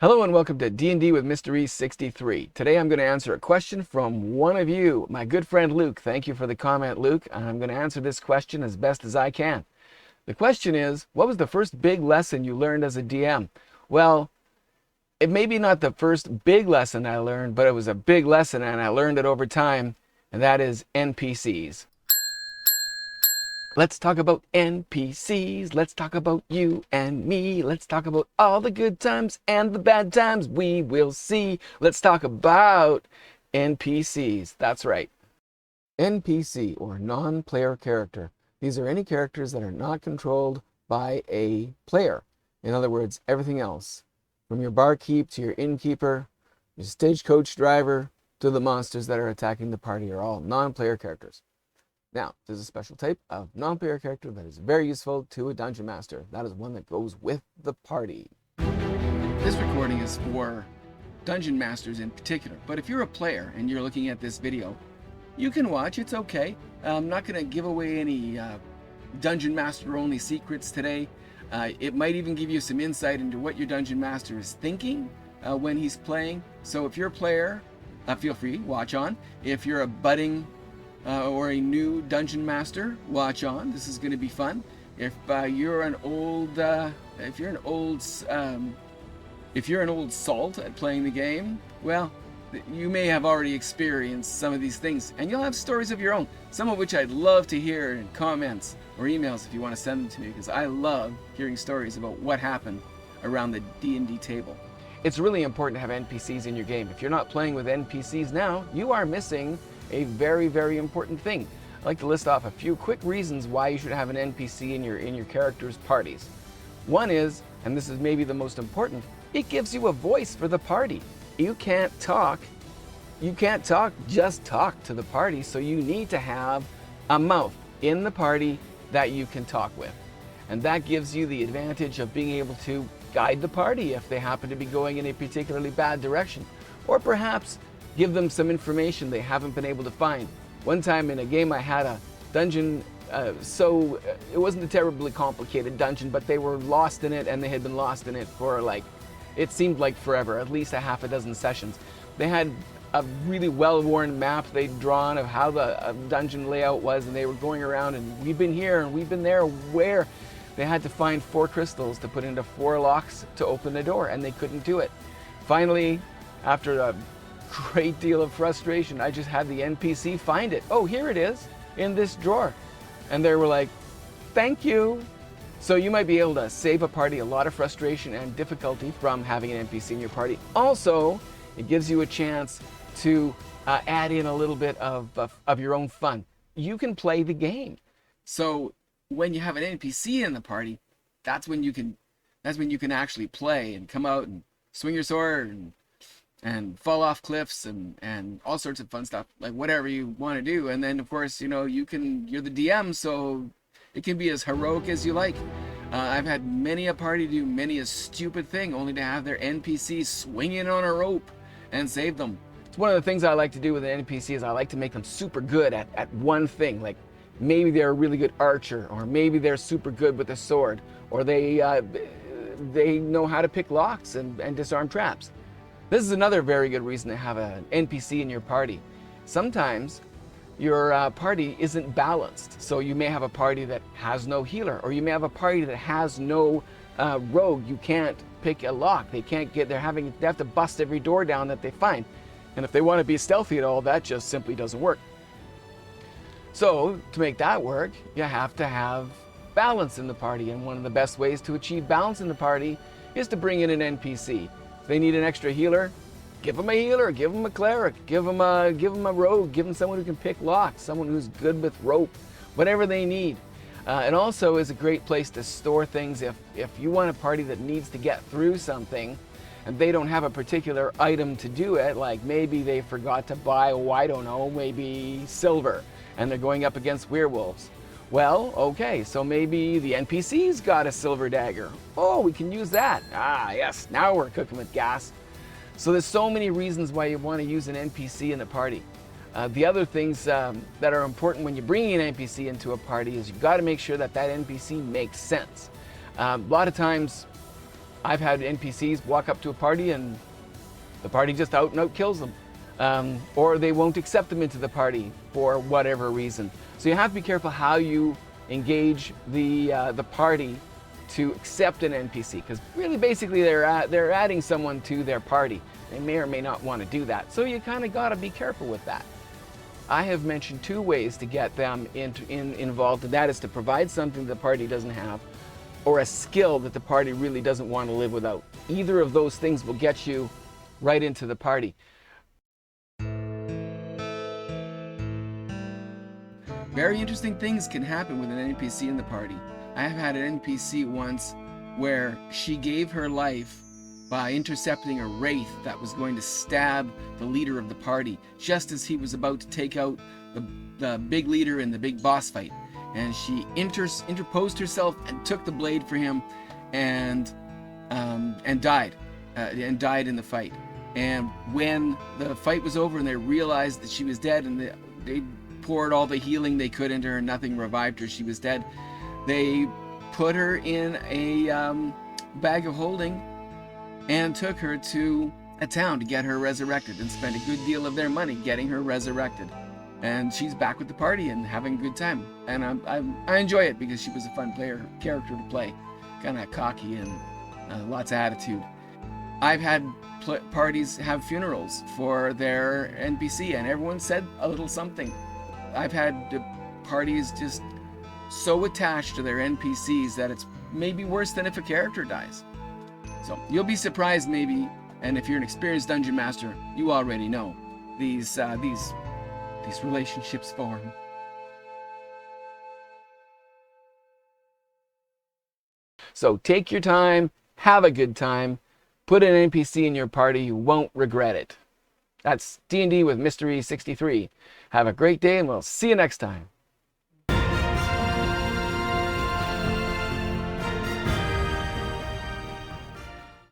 Hello and welcome to D&D with Mr. E 63. Today I'm going to answer a question from one of you, my good friend Luke. Thank you for the comment, Luke. I'm going to answer this question as best as I can. The question is, what was the first big lesson you learned as a DM? Well, it may be not the first big lesson I learned, but it was a big lesson and I learned it over time, and that is NPCs. Let's talk about NPCs. Let's talk about you and me. Let's talk about all the good times and the bad times we will see. Let's talk about NPCs. That's right. NPC, or non-player character. These are any characters that are not controlled by a player. In other words, everything else. From your barkeep to your innkeeper, your stagecoach driver, to the monsters that are attacking the party are all non-player characters. Now, there's a special type of non-player character that is very useful to a dungeon master. That is one that goes with the party. This recording is for dungeon masters in particular, but if you're a player and you're looking at this video, you can watch, it's okay. I'm not going to give away any dungeon master only secrets today. It might even give you some insight into what your dungeon master is thinking when he's playing. So if you're a player, feel free, watch on. If you're a budding or a new dungeon master, watch on. This is going to be fun. If you're an old salt at playing the game, well, you may have already experienced some of these things, and you'll have stories of your own, some of which I'd love to hear in comments or emails if you want to send them to me, because I love hearing stories about what happened around the D&D table. It's really important to have NPCs in your game. If you're not playing with NPCs now, you are missing a very, very important thing. I'd like to list off a few quick reasons why you should have an NPC in your character's parties. One is, and this is maybe the most important, it gives you a voice for the party. You can't just talk to the party, so you need to have a mouth in the party that you can talk with. And that gives you the advantage of being able to guide the party if they happen to be going in a particularly bad direction, or perhaps give them some information they haven't been able to find. One time in a game I had a dungeon, it wasn't a terribly complicated dungeon, but they were lost in it, and they had been lost in it for it seemed like forever, at least a half a dozen sessions. They had a really well-worn map they'd drawn of how the dungeon layout was, and they were going around and we've been here and we've been there, where they had to find 4 crystals to put into 4 locks to open the door, and they couldn't do it. Finally, after a great deal of frustration, I just had the NPC find it. Oh, here it is in this drawer. And they were like, thank you. So you might be able to save a party a lot of frustration and difficulty from having an NPC in your party. Also, it gives you a chance to add in a little bit of your own fun. You can play the game. So when you have an NPC in the party, that's when you can actually play and come out and swing your sword and fall off cliffs and all sorts of fun stuff, like whatever you want to do. And then of course, you're the DM, so it can be as heroic as you like. I've had many a party do many a stupid thing only to have their NPC swing in on a rope and save them. It's one of the things I like to do with an NPC is I like to make them super good at one thing. Like maybe they're a really good archer, or maybe they're super good with a sword, or they know how to pick locks and disarm traps. This is another very good reason to have an NPC in your party. Sometimes your party isn't balanced, so you may have a party that has no healer, or you may have a party that has no rogue. You can't pick a lock. They have to bust every door down that they find. And if they want to be stealthy at all, that just simply doesn't work. So to make that work, you have to have balance in the party, and one of the best ways to achieve balance in the party is to bring in an NPC. If they need an extra healer, give them a healer, give them a cleric, give them a rogue, give them someone who can pick locks, someone who's good with rope, whatever they need. It also is a great place to store things if you want a party that needs to get through something and they don't have a particular item to do it, like maybe they forgot to buy, maybe silver, and they're going up against werewolves. Well, okay, so maybe the NPC's got a silver dagger. Oh, we can use that. Ah, yes, now we're cooking with gas. So there's so many reasons why you want to use an NPC in the party. The other things that are important when you're bringing an NPC into a party is you've got to make sure that NPC makes sense. A lot of times I've had NPCs walk up to a party and the party just out and out kills them. Or they won't accept them into the party for whatever reason. So you have to be careful how you engage the party to accept an NPC, because really basically they're adding someone to their party. They may or may not want to do that. So you kind of got to be careful with that. I have mentioned 2 ways to get them involved, and that is to provide something the party doesn't have, or a skill that the party really doesn't want to live without. Either of those things will get you right into the party. Very interesting things can happen with an NPC in the party. I have had an NPC once where she gave her life by intercepting a wraith that was going to stab the leader of the party just as he was about to take out the big leader in the big boss fight. And she interposed herself and took the blade for him, and died in the fight. And when the fight was over and they realized that she was dead, and they poured all the healing they could into her, nothing revived her, she was dead, they put her in a bag of holding and took her to a town to get her resurrected, and spent a good deal of their money getting her resurrected. And she's back with the party and having a good time. And I enjoy it because she was a fun character to play. Kind of cocky and lots of attitude. I've had parties have funerals for their NPC, and everyone said a little something. I've had parties just so attached to their NPCs that it's maybe worse than if a character dies. So you'll be surprised maybe, and if you're an experienced dungeon master, you already know these relationships form. So take your time, have a good time, put an NPC in your party, you won't regret it. That's D&D with Mystery 63. Have a great day, and we'll see you next time.